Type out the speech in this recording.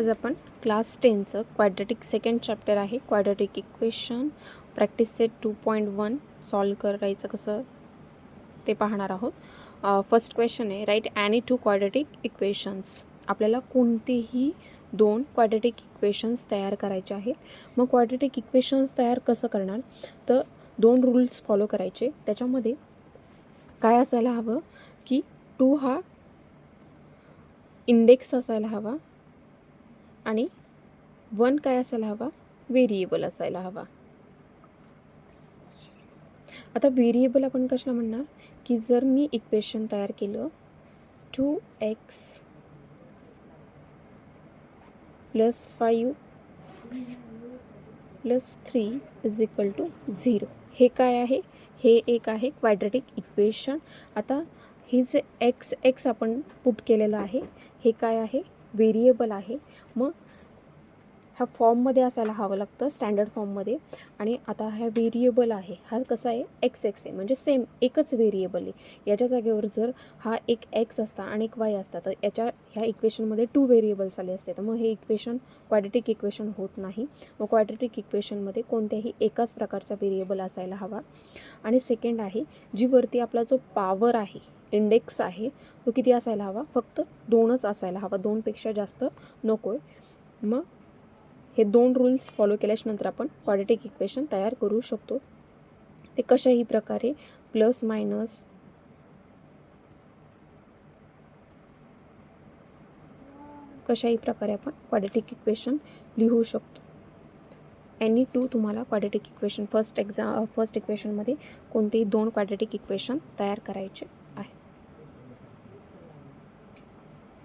आज आपण क्लास 10चं क्वाड्रॅटिक सेकंड चॅप्टर आहे quadratic equation practice set 2.1 solve करायचं कसं ते पाहणार आहोत. फर्स्ट क्वेश्चन आहे write any two quadratic equations. आपल्याला कोणतेही दोन क्वाड्रॅटिक इक्वेशन्स तयार करायचे आहे. मग क्वाड्रॅटिक इक्वेशन्स तयार कसं करणार, तर दोन रूल्स फॉलो करायचे. त्याच्यामध्ये काय असायला हवं की 2 हा इंडेक्स असायला हवा आणि 1 काय असायला हवा, व्हेरिएबल असायला हवा. आता व्हेरिएबल आपण कशाला म्हणणार की जर मी इक्वेशन तयार केलं 2x + 5x + 3 = 0. हे काय आहे, हे एक आहे क्वाड्रॅटिक इक्वेशन. आता हे जे x आपण पुट केलेलं आहे हे काय आहे, व्हेरिएबल आहे. मग ह्या फॉर्ममध्ये असायला हवं लागतं, स्टँडर्ड फॉर्ममध्ये. आणि आता हा व्हेरिएबल आहे, हा कसा आहे x आहे, म्हणजे सेम एकच व्हेरिएबल आहे. याच्या जागेवर जर हा एक x असता आणि एक y असता तर ह्या इक्वेशनमध्ये 2 व्हेरिएबल्स आले असते, तर मग हे इक्वेशन क्वाड्रॅटिक इक्वेशन होत नाही. मग क्वाड्रॅटिक इक्वेशनमध्ये कोणत्याही एकाच प्रकारचा व्हेरिएबल असायला हवा. आणि सेकंड आहे जी वरती आपला जो पॉवर आहे, इंडेक्स आहे, तो किती असायला हवा, फक्त 2च असायला हवा, 2पेक्षा जास्त नको आहे. मग हे दोन रूल्स फॉलो केल्याच्यानंतर आपण क्वाड्रॅटिक इक्वेशन तयार करू शकतो. ते कशाही प्रकारे प्लस मायनस कशाही प्रकारे आपण क्वाड्रॅटिक इक्वेशन लिहू शकतो. एनी टू तुम्हाला क्वाड्रॅटिक इक्वेशन फर्स्ट इक्वेशनमध्ये कोणतेही दोन क्वाड्रॅटिक इक्वेशन तयार करायचे.